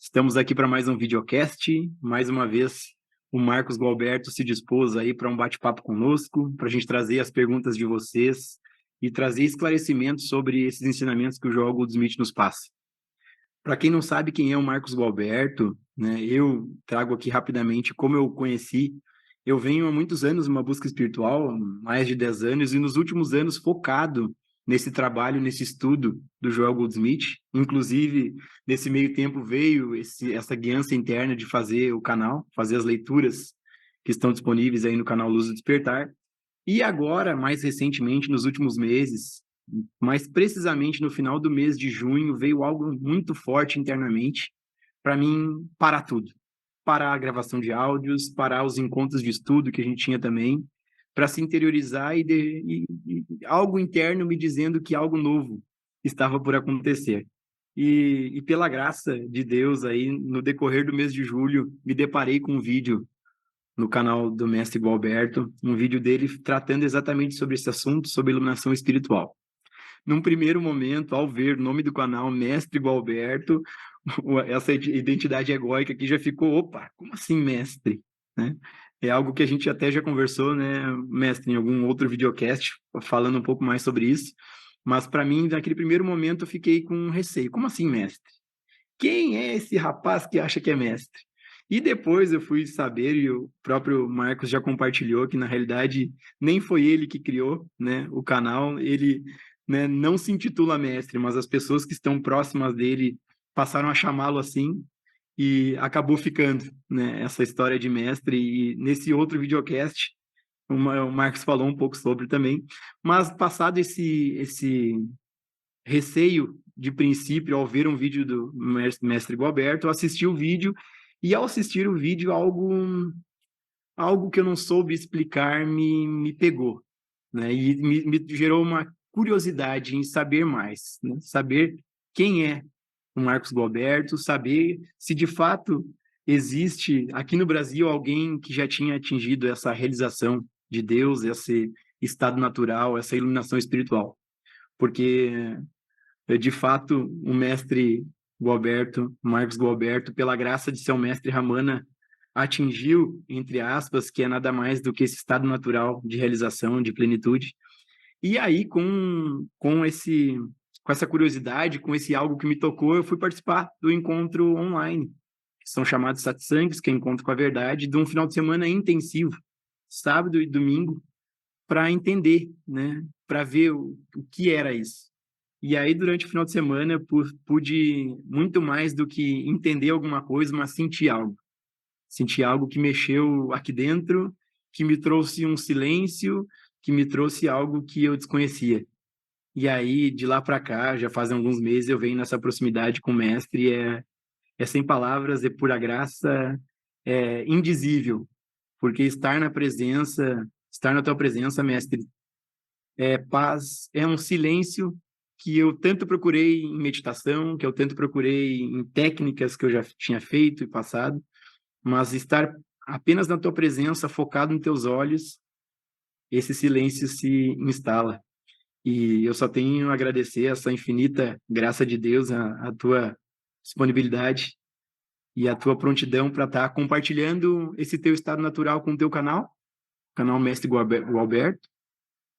Estamos aqui para mais um videocast. Mais uma vez, o Marcos Gualberto se dispôs aí para um bate-papo conosco, para a gente trazer as perguntas de vocês e trazer esclarecimentos sobre esses ensinamentos que o Joel Goldsmith nos passa. Para quem não sabe quem é o Marcos Gualberto, né, eu trago aqui rapidamente como eu o conheci. Eu venho há muitos anos numa busca espiritual, mais de 10 anos, e nos últimos anos focado nesse trabalho, nesse estudo do Joel Goldsmith. Inclusive, nesse meio tempo veio essa guiança interna de fazer o canal, fazer as leituras que estão disponíveis aí no canal Luz do Despertar. E agora, mais recentemente, nos últimos meses, mais precisamente no final do mês de junho, veio algo muito forte internamente para mim parar tudo. Parar a gravação de áudios, parar os encontros de estudo que a gente tinha também, para se interiorizar e algo interno me dizendo que algo novo estava por acontecer. E pela graça de Deus, aí, no decorrer do mês de julho, me deparei com um vídeo no canal do Mestre Gualberto, um vídeo dele tratando exatamente sobre esse assunto, sobre iluminação espiritual. Num primeiro momento, ao ver o nome do canal, Mestre Gualberto, essa identidade egóica aqui já ficou, opa, como assim mestre? Né? É algo que a gente até já conversou, né, mestre, em algum outro videocast, falando um pouco mais sobre isso, mas para mim, naquele primeiro momento, eu fiquei com um receio. Como assim mestre? Quem é esse rapaz que acha que é mestre? E depois eu fui saber, e o próprio Marcos já compartilhou, que na realidade nem foi ele que criou, né, o canal, ele, né, não se intitula mestre, mas as pessoas que estão próximas dele passaram a chamá-lo assim, e acabou ficando, né, essa história de mestre. E nesse outro videocast, o Marcos falou um pouco sobre também, mas passado esse receio de princípio ao ver um vídeo do mestre Gualberto, eu assisti o vídeo e ao assistir o vídeo algo que eu não soube explicar me pegou, né? E me gerou uma curiosidade em saber mais, né? Saber quem é o Marcos Gualberto, saber se de fato existe aqui no Brasil alguém que já tinha atingido essa realização de Deus, esse estado natural, essa iluminação espiritual. Porque de fato, o mestre Gualberto, Marcos Gualberto, pela graça de seu mestre Ramana, atingiu, entre aspas, que é nada mais do que esse estado natural de realização, de plenitude. E aí, com essa curiosidade, com esse algo que me tocou, eu fui participar do encontro online, que são chamados satsangs, que é encontro com a verdade, de um final de semana intensivo, sábado e domingo, para entender, né, para ver o que era isso. E aí, durante o final de semana, eu pude muito mais do que entender alguma coisa, mas sentir algo. Sentir algo que mexeu aqui dentro, que me trouxe um silêncio, que me trouxe algo que eu desconhecia. E aí, de lá para cá, já fazem alguns meses, eu venho nessa proximidade com o mestre, é sem palavras, é pura graça, é indizível, porque estar na tua presença, mestre, é paz, é um silêncio que eu tanto procurei em meditação, que eu tanto procurei em técnicas que eu já tinha feito e passado, mas estar apenas na tua presença, focado nos teus olhos, esse silêncio se instala. E eu só tenho a agradecer essa infinita graça de Deus, a tua disponibilidade e a tua prontidão para estar compartilhando esse teu estado natural com o teu canal Mestre Gualberto,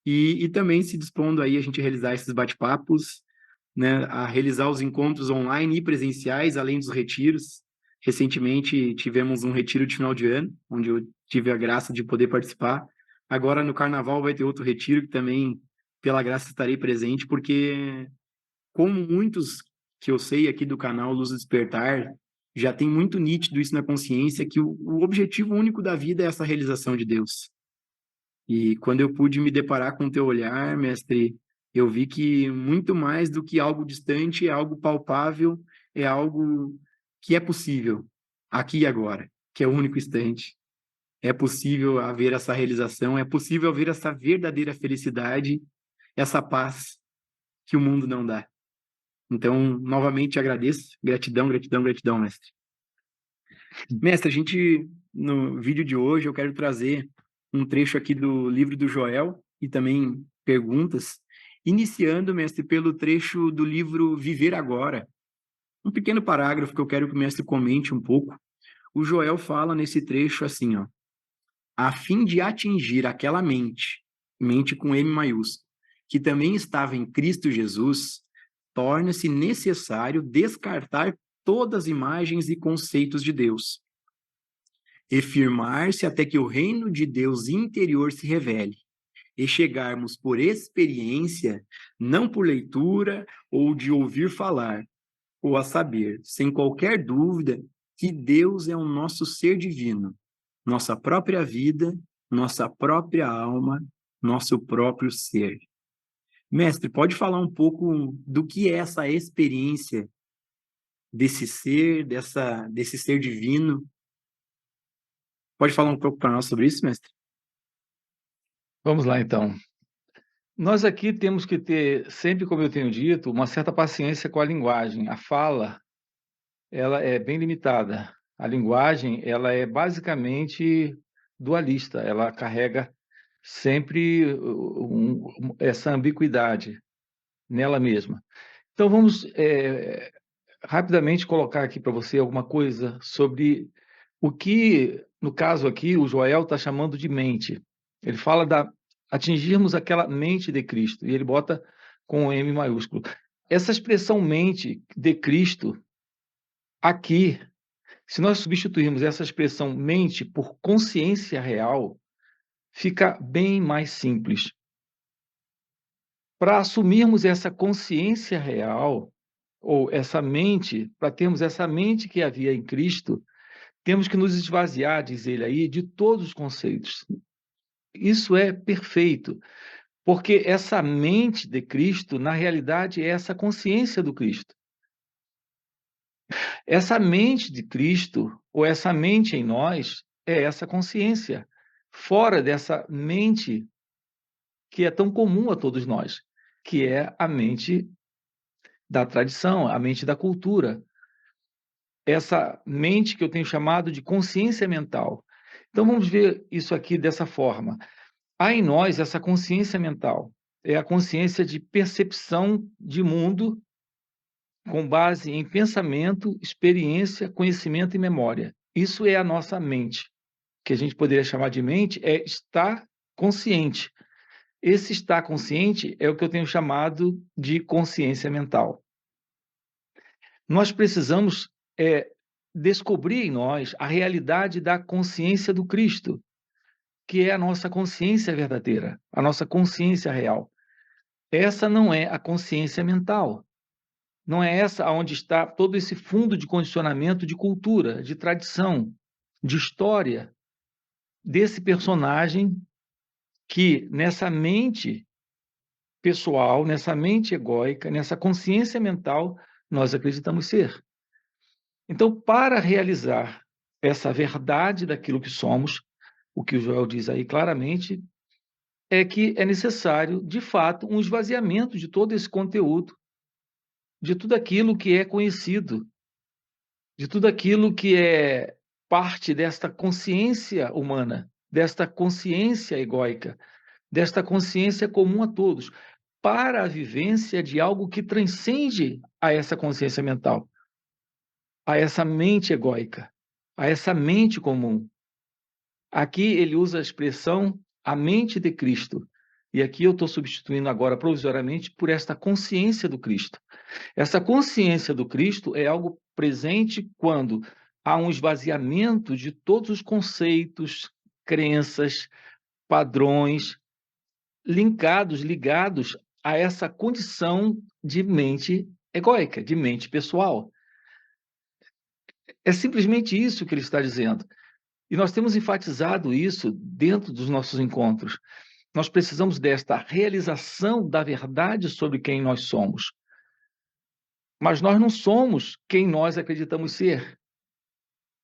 e também se dispondo aí a gente realizar esses bate-papos, né, a realizar os encontros online e presenciais, além dos retiros. Recentemente tivemos um retiro de final de ano, onde eu tive a graça de poder participar. Agora no Carnaval vai ter outro retiro que também, pela graça, estarei presente, porque como muitos que eu sei aqui do canal Luz do Despertar, já tem muito nítido isso na consciência, que o objetivo único da vida é essa realização de Deus. E quando eu pude me deparar com o teu olhar, mestre, eu vi que muito mais do que algo distante, é algo palpável, é algo que é possível, aqui e agora, que é o único instante. É possível haver essa realização, é possível haver essa verdadeira felicidade, essa paz que o mundo não dá. Então, novamente agradeço, gratidão, gratidão, gratidão, mestre. Mestre, a gente, no vídeo de hoje, eu quero trazer um trecho aqui do livro do Joel e também perguntas, iniciando, mestre, pelo trecho do livro Viver Agora, Um pequeno parágrafo que eu quero que o mestre comente um pouco. O Joel fala nesse trecho assim, ó, a fim de atingir aquela mente, mente com M maiúsculo, que também estava em Cristo Jesus, torna-se necessário descartar todas as imagens e conceitos de Deus, e firmar-se até que o reino de Deus interior se revele, e chegarmos por experiência, não por leitura ou de ouvir falar, ou a saber, sem qualquer dúvida, que Deus é o nosso ser divino, nossa própria vida, nossa própria alma, nosso próprio ser. Mestre, pode falar um pouco do que é essa experiência desse ser, desse ser divino? Pode falar um pouco para nós sobre isso, mestre? Vamos lá, então. Nós aqui temos que ter, sempre como eu tenho dito, uma certa paciência com a linguagem. A fala, ela é bem limitada. A linguagem, ela é basicamente dualista. Ela carrega sempre essa ambiguidade nela mesma. Então, vamos rapidamente colocar aqui para você alguma coisa sobre o que, no caso aqui, o Joel está chamando de mente. Ele fala da atingirmos aquela mente de Cristo, e ele bota com M maiúsculo. Essa expressão mente de Cristo, aqui, se nós substituirmos essa expressão mente por consciência real, fica bem mais simples. Para assumirmos essa consciência real, ou essa mente, para termos essa mente que havia em Cristo, temos que nos esvaziar, diz ele aí, de todos os conceitos. Isso é perfeito, porque essa mente de Cristo, na realidade, é essa consciência do Cristo. Essa mente de Cristo, ou essa mente em nós, é essa consciência, fora dessa mente que é tão comum a todos nós, que é a mente da tradição, a mente da cultura. Essa mente que eu tenho chamado de consciência mental. Então vamos ver isso aqui dessa forma. Há em nós essa consciência mental, é a consciência de percepção de mundo com base em pensamento, experiência, conhecimento e memória. Isso é a nossa mente, que a gente poderia chamar de mente, é estar consciente. Esse estar consciente é o que eu tenho chamado de consciência mental. Nós precisamos descobrir em nós a realidade da consciência do Cristo, que é a nossa consciência verdadeira, a nossa consciência real. Essa não é a consciência mental. Não é essa onde está todo esse fundo de condicionamento de cultura, de tradição, de história desse personagem que nessa mente pessoal, nessa mente egóica, nessa consciência mental, nós acreditamos ser. Então, para realizar essa verdade daquilo que somos, o que o Joel diz aí claramente, é que é necessário, de fato, um esvaziamento de todo esse conteúdo, de tudo aquilo que é conhecido, de tudo aquilo que é parte desta consciência humana, desta consciência egóica, desta consciência comum a todos, para a vivência de algo que transcende a essa consciência mental, a essa mente egóica, a essa mente comum. Aqui ele usa a expressão a mente de Cristo. E aqui eu estou substituindo agora provisoriamente por esta consciência do Cristo. Essa consciência do Cristo é algo presente quando há um esvaziamento de todos os conceitos, crenças, padrões ligados a essa condição de mente egóica, de mente pessoal. É simplesmente isso que ele está dizendo. E nós temos enfatizado isso dentro dos nossos encontros. Nós precisamos desta realização da verdade sobre quem nós somos. Mas nós não somos quem nós acreditamos ser.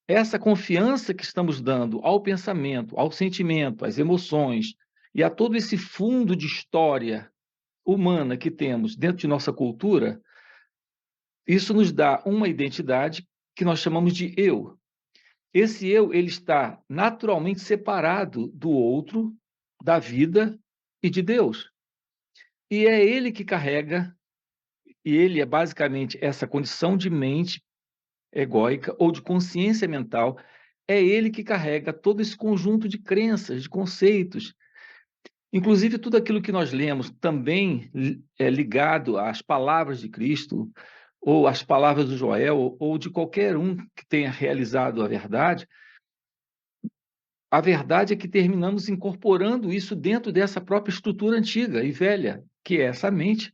Essa confiança que estamos dando ao pensamento, ao sentimento, às emoções e a todo esse fundo de história humana que temos dentro de nossa cultura, isso nos dá uma identidade que nós chamamos de eu. Esse eu, ele está naturalmente separado do outro, da vida e de Deus. E é ele que carrega e ele é basicamente essa condição de mente egóica ou de consciência mental, é ele que carrega todo esse conjunto de crenças, de conceitos. Inclusive, tudo aquilo que nós lemos também é ligado às palavras de Cristo, ou às palavras do Joel, ou de qualquer um que tenha realizado a verdade é que terminamos incorporando isso dentro dessa própria estrutura antiga e velha, que é essa mente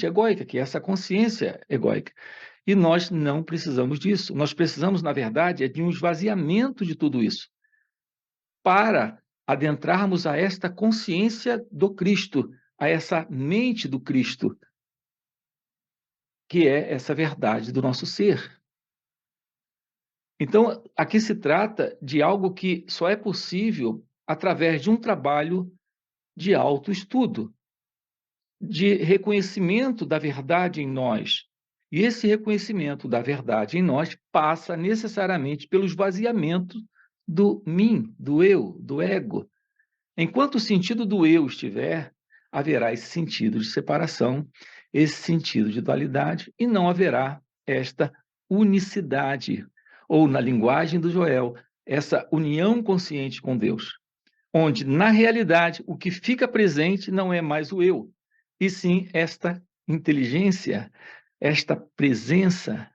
egóica, que é essa consciência egóica. E nós não precisamos disso. Nós precisamos, na verdade, de um esvaziamento de tudo isso, para adentrarmos a esta consciência do Cristo, a essa mente do Cristo, que é essa verdade do nosso ser. Então, aqui se trata de algo que só é possível através de um trabalho de autoestudo, de reconhecimento da verdade em nós. E esse reconhecimento da verdade em nós passa necessariamente pelo esvaziamento do mim, do eu, do ego. Enquanto o sentido do eu estiver, haverá esse sentido de separação, esse sentido de dualidade, e não haverá esta unicidade, ou, na linguagem do Joel, essa união consciente com Deus, onde, na realidade, o que fica presente não é mais o eu, e sim esta inteligência, esta presença,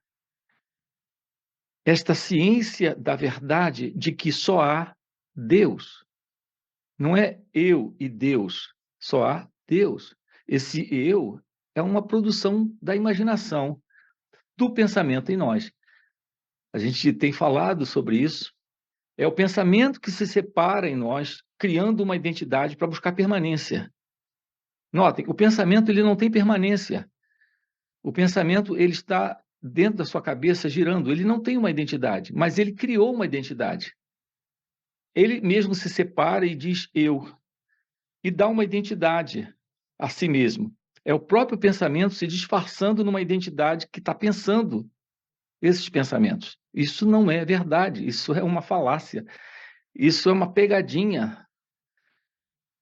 esta ciência da verdade de que só há Deus. Não é eu e Deus, só há Deus. Esse eu é uma produção da imaginação, do pensamento em nós. A gente tem falado sobre isso. É o pensamento que se separa em nós, criando uma identidade para buscar permanência. Notem, o pensamento ele não tem permanência. O pensamento ele está dentro da sua cabeça girando. Ele não tem uma identidade, mas ele criou uma identidade. Ele mesmo se separa e diz eu, e dá uma identidade a si mesmo. É o próprio pensamento se disfarçando numa identidade que está pensando esses pensamentos. Isso não é verdade, isso é uma falácia, isso é uma pegadinha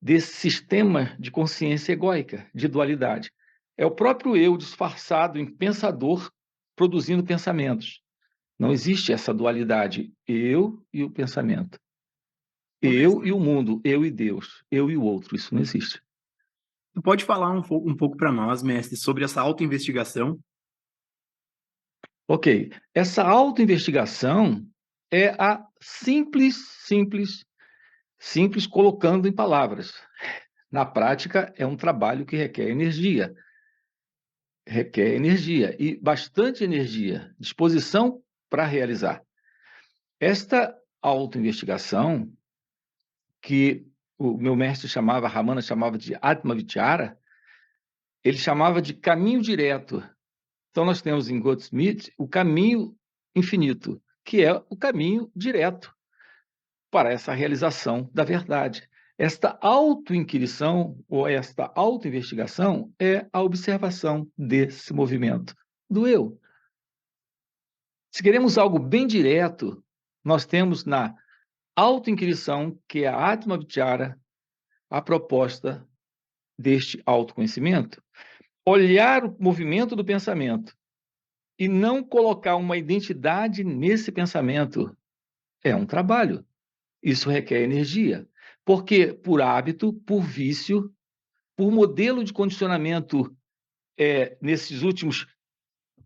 desse sistema de consciência egóica, de dualidade. É o próprio eu disfarçado em pensador, produzindo pensamentos. Não existe essa dualidade, eu e o pensamento. Eu e o mundo, eu e Deus, eu e o outro, isso não existe. Tu pode falar um pouco para nós, mestre, sobre essa autoinvestigação? Ok, essa autoinvestigação é a simples colocando em palavras. Na prática, é um trabalho que requer energia e bastante energia, disposição para realizar. Esta autoinvestigação, que o meu mestre chamava, Ramana chamava de Atma Vichara, ele chamava de caminho direto. Então, nós temos em Goldsmith o caminho infinito, que é o caminho direto para essa realização da verdade. Esta autoinquirição ou esta autoinvestigação é a observação desse movimento do eu. Se queremos algo bem direto, nós temos na autoinquirição, que é a Atma Vichara, a proposta deste autoconhecimento. Olhar o movimento do pensamento e não colocar uma identidade nesse pensamento é um trabalho. Isso requer energia. Porque por hábito, por vício, por modelo de condicionamento nesses últimos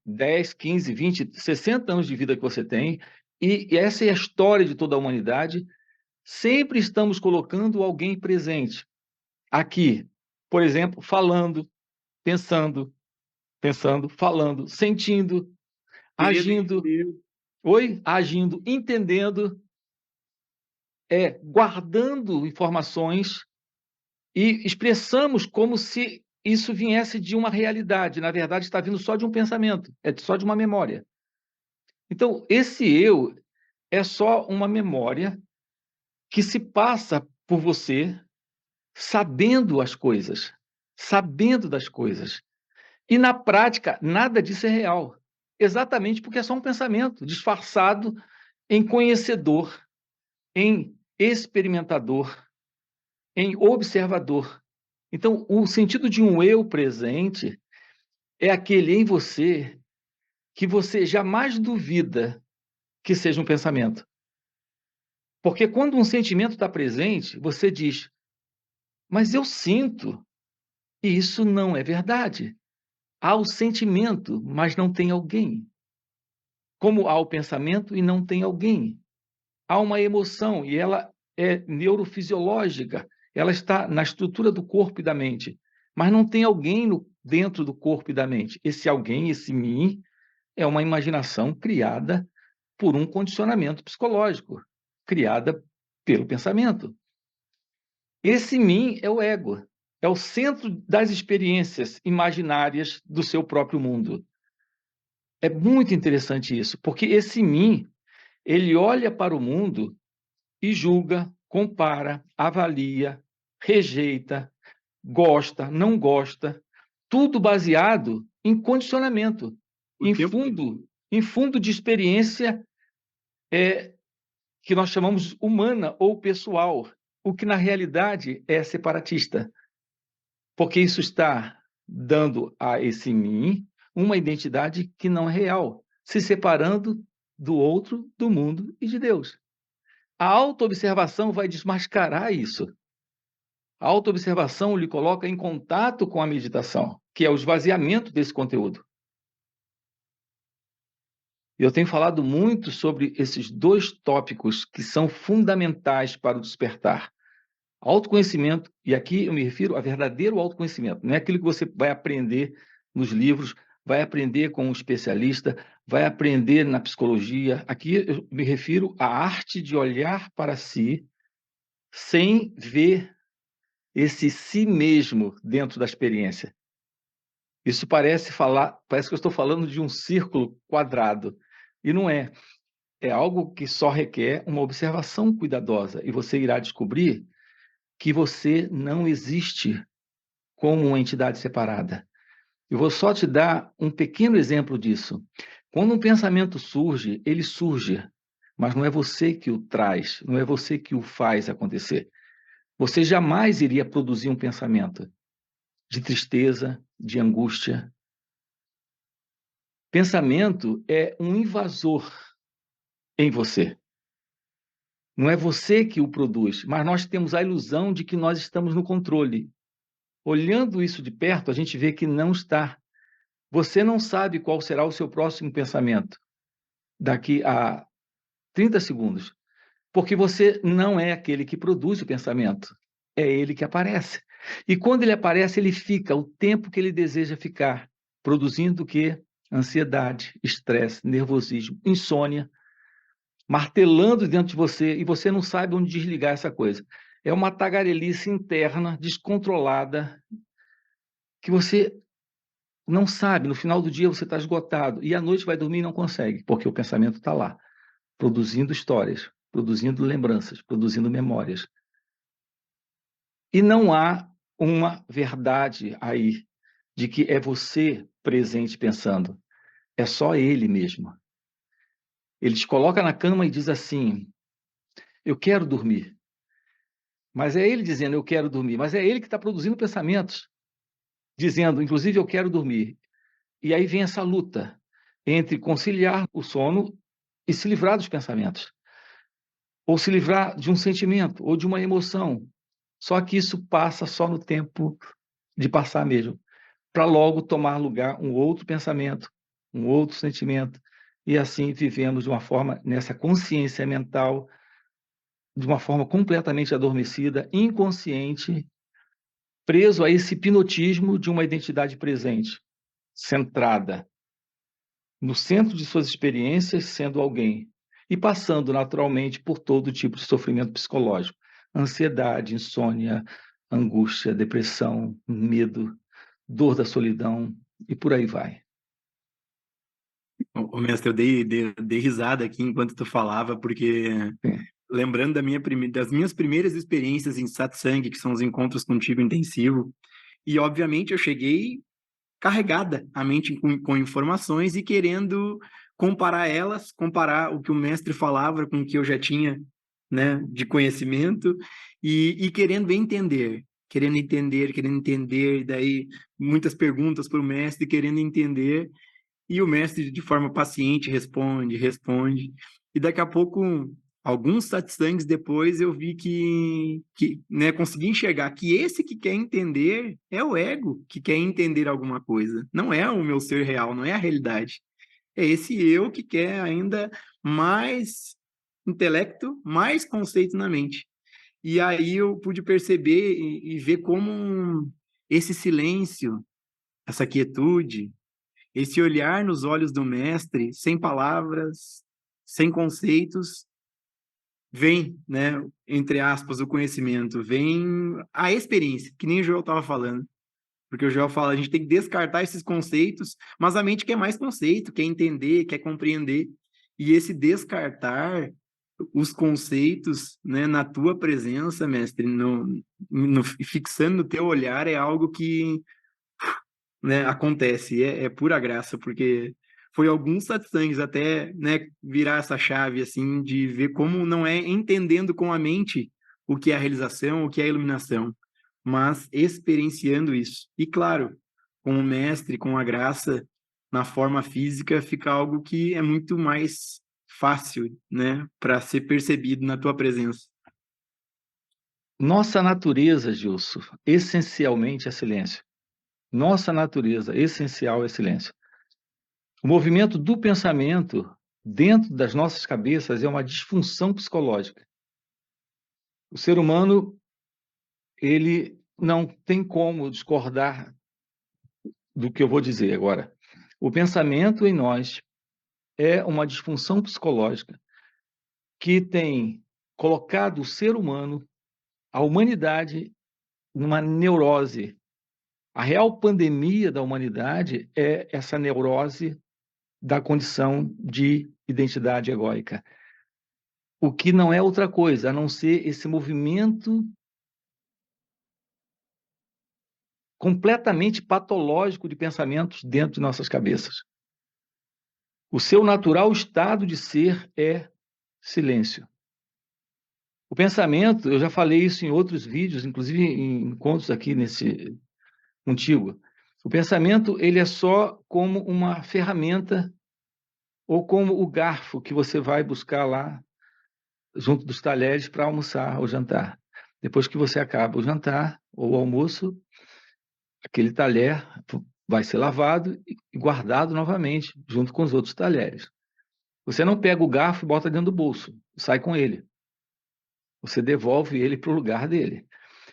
10, 15, 20, 60 anos de vida que você tem, e essa é a história de toda a humanidade, sempre estamos colocando alguém presente. Aqui, por exemplo, falando, pensando, falando, sentindo, Querendo agindo, entender. agindo, entendendo, guardando informações e expressamos como se isso viesse de uma realidade. Na verdade, está vindo só de um pensamento, é só de uma memória. Então, esse eu é só uma memória que se passa por você sabendo as coisas, sabendo das coisas. E, na prática, nada disso é real. Exatamente porque é só um pensamento disfarçado em conhecedor, em experimentador, em observador. Então, o sentido de um eu presente é aquele em você que você jamais duvida que seja um pensamento. Porque quando um sentimento está presente, você diz, mas eu sinto, e isso não é verdade. Há o sentimento, mas não tem alguém. Como há o pensamento e não tem alguém. Há uma emoção, e ela é neurofisiológica, ela está na estrutura do corpo e da mente, mas não tem alguém dentro do corpo e da mente. Esse alguém, esse mim, é uma imaginação criada por um condicionamento psicológico, criada pelo pensamento. Esse mim é o ego, é o centro das experiências imaginárias do seu próprio mundo. É muito interessante isso, porque esse mim, ele olha para o mundo e julga, compara, avalia, rejeita, gosta, não gosta, tudo baseado em condicionamento, O tempo em fundo de experiência que nós chamamos humana ou pessoal, o que na realidade é separatista, porque isso está dando a esse mim uma identidade que não é real, se separando do outro, do mundo e de Deus. A autoobservação vai desmascarar isso. A autoobservação lhe coloca em contato com a meditação, que é o esvaziamento desse conteúdo. Eu tenho falado muito sobre esses dois tópicos que são fundamentais para o despertar. Autoconhecimento, e aqui eu me refiro a verdadeiro autoconhecimento, não é aquilo que você vai aprender nos livros, vai aprender com um especialista, vai aprender na psicologia. Aqui eu me refiro à arte de olhar para si sem ver esse si mesmo dentro da experiência. Isso parece que eu estou falando de um círculo quadrado, e não é. É algo que só requer uma observação cuidadosa, e você irá descobrir que você não existe como uma entidade separada. Eu vou só te dar um pequeno exemplo disso. Quando um pensamento surge, ele surge, mas não é você que o traz, não é você que o faz acontecer. Você jamais iria produzir um pensamento de tristeza, de angústia. Pensamento é um invasor em você. Não é você que o produz, mas nós temos a ilusão de que nós estamos no controle. Olhando isso de perto, a gente vê que não está. Você não sabe qual será o seu próximo pensamento daqui a 30 segundos, porque você não é aquele que produz o pensamento, é ele que aparece. E quando ele aparece, ele fica o tempo que ele deseja ficar, produzindo o quê? Ansiedade, estresse, nervosismo, insônia, martelando dentro de você, e você não sabe onde desligar essa coisa. É uma tagarelice interna, descontrolada, que você não sabe, no final do dia você está esgotado, e à noite vai dormir e não consegue, porque o pensamento está lá, produzindo histórias, produzindo lembranças, produzindo memórias. E não há uma verdade aí de que é você presente pensando, é só ele mesmo. Ele te coloca na cama e diz assim, eu quero dormir. Mas é ele dizendo, eu quero dormir, mas é ele que está produzindo pensamentos, dizendo, inclusive, eu quero dormir. E aí vem essa luta entre conciliar o sono e se livrar dos pensamentos, ou se livrar de um sentimento, ou de uma emoção. Só que isso passa só no tempo de passar mesmo, para logo tomar lugar um outro pensamento, um outro sentimento, e assim vivemos de uma forma, nessa consciência mental, de uma forma completamente adormecida, inconsciente, preso a esse hipnotismo de uma identidade presente, centrada no centro de suas experiências, sendo alguém, e passando naturalmente por todo tipo de sofrimento psicológico, ansiedade, insônia, angústia, depressão, medo, dor da solidão, e por aí vai. Mestre, eu dei risada aqui enquanto tu falava, porque Sim. lembrando das minhas primeiras experiências em satsang, que são os encontros contigo intensivo, e obviamente eu cheguei carregada a mente com informações e querendo comparar elas, comparar o que o mestre falava com o que eu já tinha, né, de conhecimento, e querendo entender querendo entender, e daí muitas perguntas para o mestre, querendo entender, e o mestre, de forma paciente, responde. E daqui a pouco, alguns satsangs depois, eu vi né, consegui enxergar que esse que quer entender é o ego que quer entender alguma coisa. Não é o meu ser real, não é a realidade. É esse eu que quer ainda mais intelecto, mais conceito na mente. E aí eu pude perceber e ver como esse silêncio, essa quietude, esse olhar nos olhos do mestre, sem palavras, sem conceitos, vem, né, entre aspas, o conhecimento, vem a experiência, que nem o Joel estava falando. Porque o Joel fala, a gente tem que descartar esses conceitos, mas a mente quer mais conceito, quer entender, quer compreender. E esse descartar os conceitos, né, na tua presença, mestre, fixando no teu olhar, é algo que, né, acontece, é pura graça, porque foi alguns satsangs até, né, virar essa chave, assim, de ver como não é entendendo com a mente o que é a realização, o que é a iluminação, mas experienciando isso. E claro, com o mestre, com a graça, na forma física, fica algo que é muito mais fácil, né, para ser percebido na tua presença. Nossa natureza, Gilson, essencialmente é silêncio. Nossa natureza essencial é silêncio. O movimento do pensamento dentro das nossas cabeças é uma disfunção psicológica. O ser humano, ele não tem como discordar do que eu vou dizer agora. O pensamento em nós é uma disfunção psicológica que tem colocado o ser humano, a humanidade, numa neurose. A real pandemia da humanidade é essa neurose da condição de identidade egóica, o que não é outra coisa a não ser esse movimento completamente patológico de pensamentos dentro de nossas cabeças. O seu natural estado de ser é silêncio. O pensamento, eu já falei isso em outros vídeos, inclusive em encontros aqui nesse contigo. O pensamento, ele é só como uma ferramenta ou como o garfo que você vai buscar lá junto dos talheres para almoçar ou jantar. Depois que você acaba o jantar ou o almoço, aquele talher vai ser lavado e guardado novamente, junto com os outros talheres. Você não pega o garfo e bota dentro do bolso, sai com ele. Você devolve ele para o lugar dele.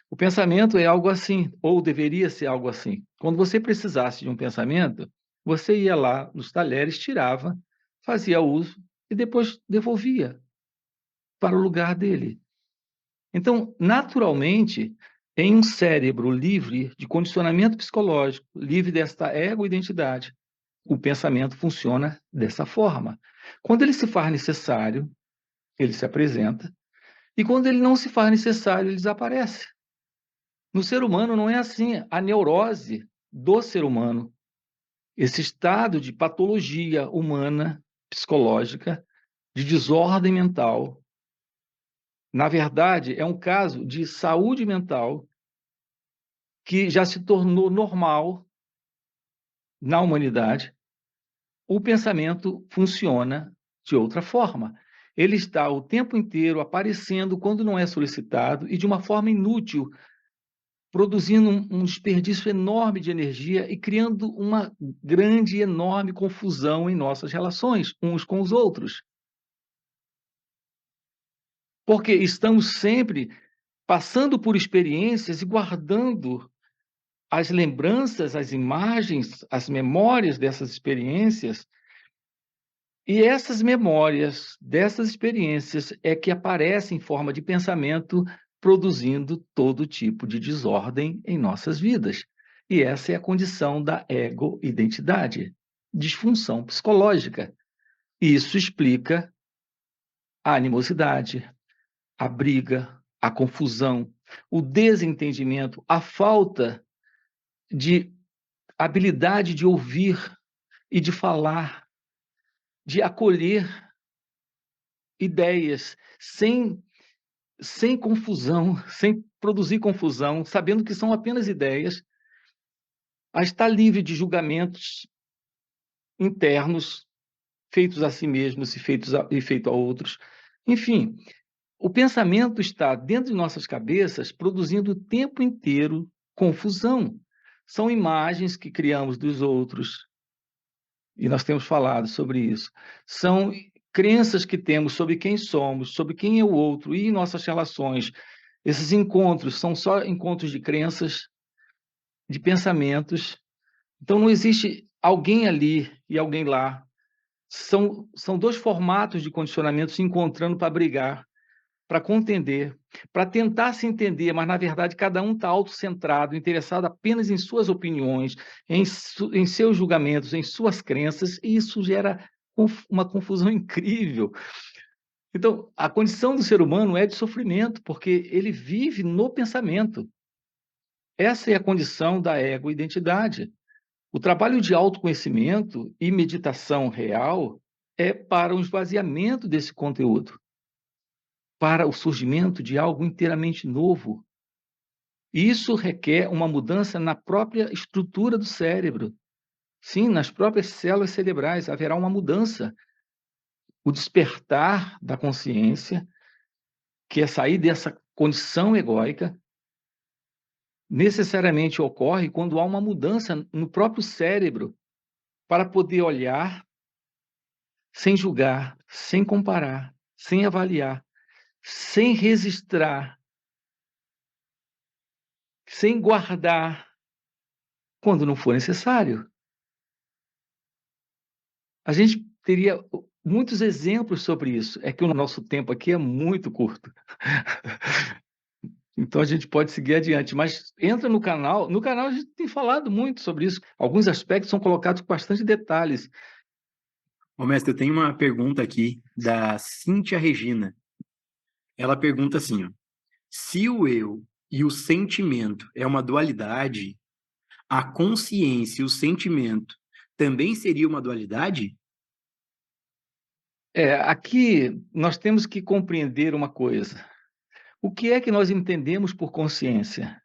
O pensamento é algo assim, ou deveria ser algo assim. Quando você precisasse de um pensamento, você ia lá nos talheres, tirava, fazia uso e depois devolvia para o lugar dele. Então, naturalmente, em um cérebro livre de condicionamento psicológico, livre desta ego-identidade, o pensamento funciona dessa forma. Quando ele se faz necessário, ele se apresenta, e quando ele não se faz necessário, ele desaparece. No ser humano não é assim. A neurose do ser humano, esse estado de patologia humana, psicológica, de desordem mental, na verdade, é um caso de saúde mental que já se tornou normal na humanidade. O pensamento funciona de outra forma. Ele está o tempo inteiro aparecendo quando não é solicitado e de uma forma inútil, produzindo um desperdício enorme de energia e criando uma grande e enorme confusão em nossas relações uns com os outros. Porque estamos sempre passando por experiências e guardando as lembranças, as imagens, as memórias dessas experiências. E essas memórias dessas experiências é que aparecem em forma de pensamento, produzindo todo tipo de desordem em nossas vidas. E essa é a condição da ego-identidade, disfunção psicológica. E isso explica a animosidade, a briga, a confusão, o desentendimento, a falta de habilidade de ouvir e de falar, de acolher ideias sem sem confusão, sem produzir confusão, sabendo que são apenas ideias, a estar livre de julgamentos internos, feitos a si mesmos e feito a outros. Enfim, o pensamento está dentro de nossas cabeças, produzindo o tempo inteiro confusão. São imagens que criamos dos outros, e nós temos falado sobre isso. São crenças que temos sobre quem somos, sobre quem é o outro e nossas relações. Esses encontros são só encontros de crenças, de pensamentos. Então, não existe alguém ali e alguém lá. São dois formatos de condicionamento se encontrando para brigar, para contender, para tentar se entender, mas, na verdade, cada um está autocentrado, interessado apenas em suas opiniões, em seus julgamentos, em suas crenças, e isso gera uma confusão incrível. Então, a condição do ser humano é de sofrimento, porque ele vive no pensamento. Essa é a condição da ego-identidade. O trabalho de autoconhecimento e meditação real é para o esvaziamento desse conteúdo, para o surgimento de algo inteiramente novo. E isso requer uma mudança na própria estrutura do cérebro. Sim, nas próprias células cerebrais haverá uma mudança. O despertar da consciência, que é sair dessa condição egóica, necessariamente ocorre quando há uma mudança no próprio cérebro para poder olhar sem julgar, sem comparar, sem avaliar, sem registrar, sem guardar, quando não for necessário. A gente teria muitos exemplos sobre isso. É que o nosso tempo aqui é muito curto. Então a gente pode seguir adiante, mas entra no canal. No canal a gente tem falado muito sobre isso. Alguns aspectos são colocados com bastante detalhes. Ô, mestre, eu tenho uma pergunta aqui da Cíntia Regina. Ela pergunta assim, ó, se o eu e o sentimento é uma dualidade, a consciência e o sentimento também seria uma dualidade? Aqui nós temos que compreender uma coisa. O que é que nós entendemos por consciência?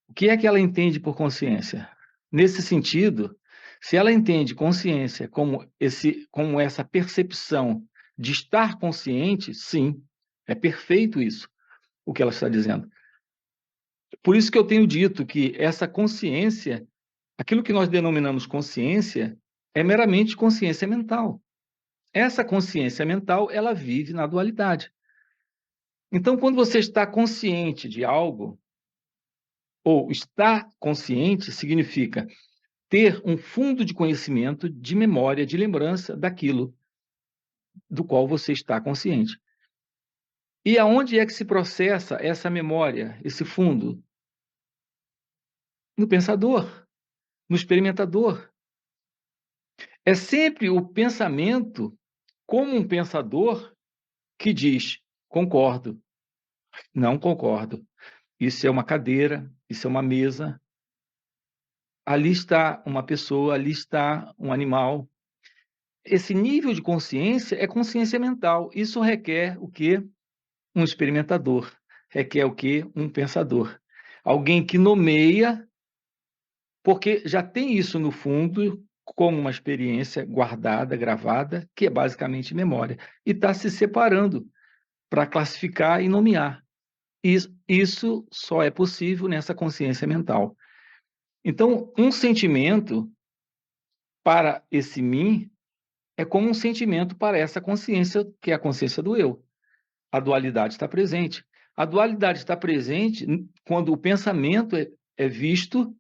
O que é que ela entende por consciência? Nesse sentido, se ela entende consciência como essa percepção de estar consciente, sim, é perfeito isso, o que ela está dizendo. Por isso que eu tenho dito que essa consciência, aquilo que nós denominamos consciência, é meramente consciência mental. Essa consciência mental, ela vive na dualidade. Então, quando você está consciente de algo, ou estar consciente significa ter um fundo de conhecimento, de memória, de lembrança daquilo do qual você está consciente. E aonde é que se processa essa memória, esse fundo? No pensador, no experimentador. É sempre o pensamento, como um pensador, que diz: concordo, não concordo. Isso é uma cadeira, isso é uma mesa. Ali está uma pessoa, ali está um animal. Esse nível de consciência é consciência mental. Isso requer o quê? Um experimentador. Requer o quê? Um pensador. Alguém que nomeia, porque já tem isso no fundo, como uma experiência guardada, gravada, que é basicamente memória, e está se separando para classificar e nomear. Isso só é possível nessa consciência mental. Então, um sentimento para esse mim é como um sentimento para essa consciência, que é a consciência do eu. A dualidade está presente. A dualidade está presente quando o pensamento é visto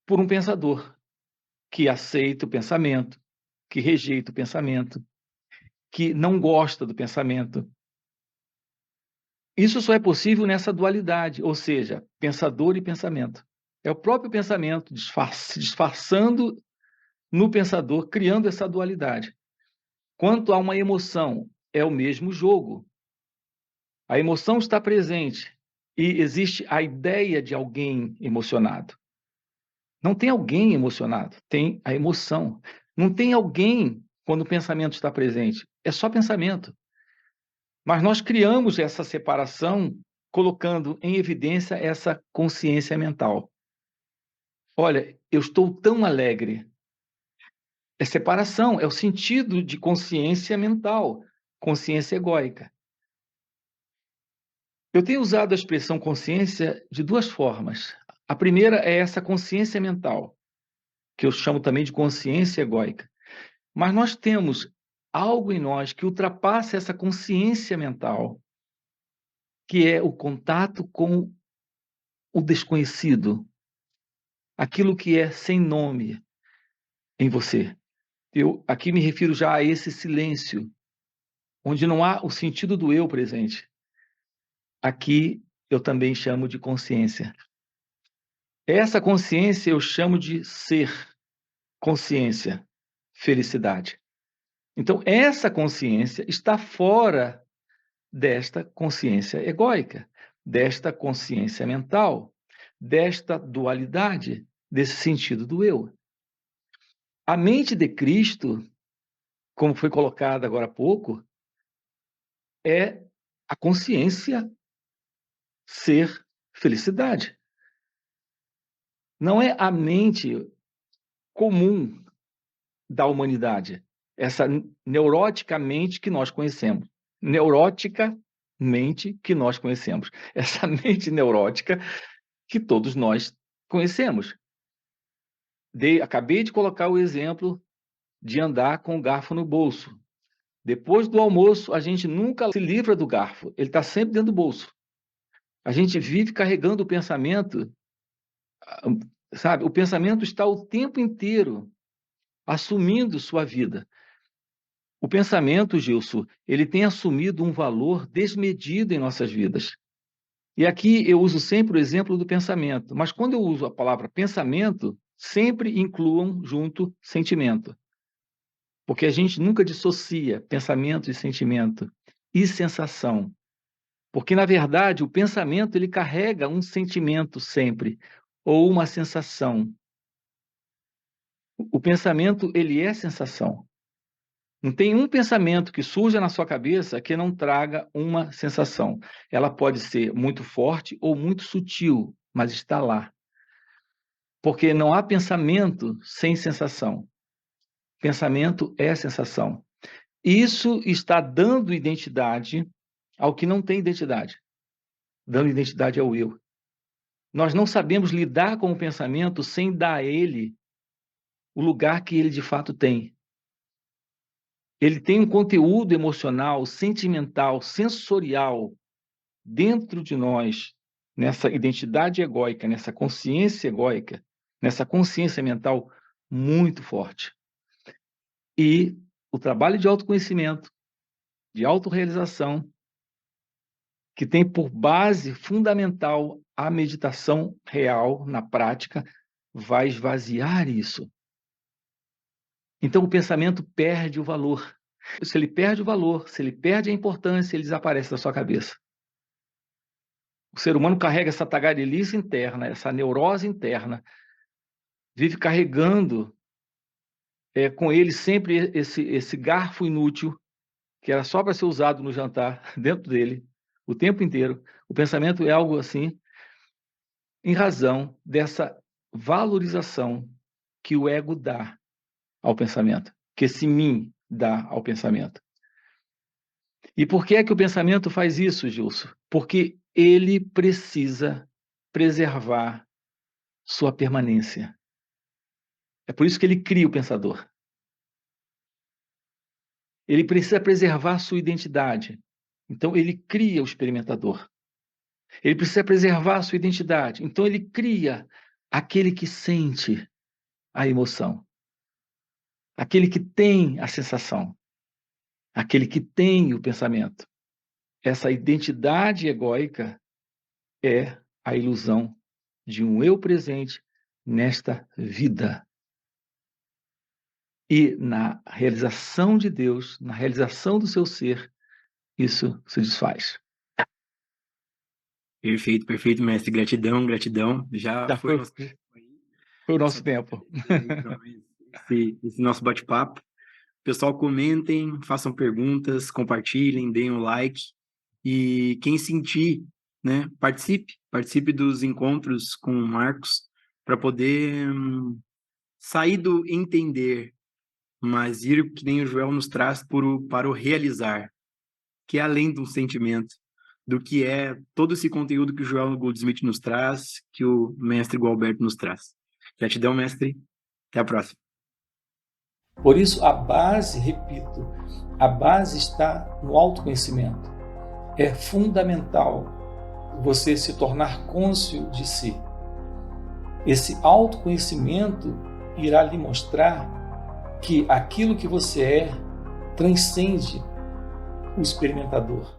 por um pensador que aceita o pensamento, que rejeita o pensamento, que não gosta do pensamento. Isso só é possível nessa dualidade, ou seja, pensador e pensamento. É o próprio pensamento se disfarçando no pensador, criando essa dualidade. Quanto a uma emoção, é o mesmo jogo. A emoção está presente e existe a ideia de alguém emocionado. Não tem alguém emocionado, tem a emoção. Não tem alguém quando o pensamento está presente, é só pensamento. Mas nós criamos essa separação colocando em evidência essa consciência mental. Olha, eu estou tão alegre. É separação, é o sentido de consciência mental, consciência egóica. Eu tenho usado a expressão consciência de duas formas. A primeira é essa consciência mental, que eu chamo também de consciência egóica. Mas nós temos algo em nós que ultrapassa essa consciência mental, que é o contato com o desconhecido, aquilo que é sem nome em você. Eu aqui me refiro já a esse silêncio, onde não há o sentido do eu presente. Aqui eu também chamo de consciência. Essa consciência eu chamo de ser, consciência, felicidade. Então, essa consciência está fora desta consciência egóica, desta consciência mental, desta dualidade, desse sentido do eu. A mente de Cristo, como foi colocado agora há pouco, é a consciência ser felicidade. Não é a mente comum da humanidade, essa neurótica mente que nós conhecemos. Neurótica mente que nós conhecemos. Essa mente neurótica que todos nós conhecemos. Acabei de colocar o exemplo de andar com o garfo no bolso. Depois do almoço, a gente nunca se livra do garfo, ele está sempre dentro do bolso. A gente vive carregando o pensamento, sabe? O pensamento está o tempo inteiro assumindo sua vida. O pensamento, Gilson, ele tem assumido um valor desmedido em nossas vidas. E aqui eu uso sempre o exemplo do pensamento, mas quando eu uso a palavra pensamento, sempre incluam junto sentimento. Porque a gente nunca dissocia pensamento e sentimento e sensação. Porque, na verdade, o pensamento ele carrega um sentimento sempre, ou uma sensação. O pensamento ele é sensação. Não tem um pensamento que surja na sua cabeça que não traga uma sensação. Ela pode ser muito forte ou muito sutil, mas está lá. Porque não há pensamento sem sensação. Pensamento é sensação. Isso está dando identidade ao que não tem identidade. Dando identidade ao eu. Nós não sabemos lidar com o pensamento sem dar a ele o lugar que ele de fato tem. Ele tem um conteúdo emocional, sentimental, sensorial dentro de nós, nessa identidade egóica, nessa consciência egóica, nessa consciência mental muito forte. E o trabalho de autoconhecimento, de autorrealização, que tem por base fundamental a meditação real, na prática, vai esvaziar isso. Então, o pensamento perde o valor. Se ele perde o valor, se ele perde a importância, ele desaparece da sua cabeça. O ser humano carrega essa tagarelice interna, essa neurose interna, vive carregando com ele sempre esse garfo inútil, que era só para ser usado no jantar, dentro dele, o tempo inteiro. O pensamento é algo assim, em razão dessa valorização que o ego dá ao pensamento, que esse mim dá ao pensamento. E por que é que o pensamento faz isso, Gilson? Porque ele precisa preservar sua permanência. É por isso que ele cria o pensador. Ele precisa preservar sua identidade. Então, ele cria o experimentador. Ele precisa preservar sua identidade. Então, ele cria aquele que sente a emoção. Aquele que tem a sensação. Aquele que tem o pensamento. Essa identidade egóica é a ilusão de um eu presente nesta vida. E na realização de Deus, na realização do seu ser, isso se desfaz. Perfeito, perfeito, mestre. Gratidão, gratidão. Já Já foi o foi, nosso tempo aí. foi o nosso tempo. Esse nosso bate-papo. Pessoal, comentem, façam perguntas, compartilhem, deem um like. E quem sentir, né, participe dos encontros com o Marcos para poder sair do entender, mas ir, que nem o Joel nos traz, para o realizar, que é além de um sentimento, do que é todo esse conteúdo que o Joel Goldsmith nos traz, que o mestre Gualberto nos traz. Gratidão, mestre. Até a próxima. Por isso, a base, repito, a base está no autoconhecimento. É fundamental você se tornar cônscio de si. Esse autoconhecimento irá lhe mostrar que aquilo que você é transcende o experimentador.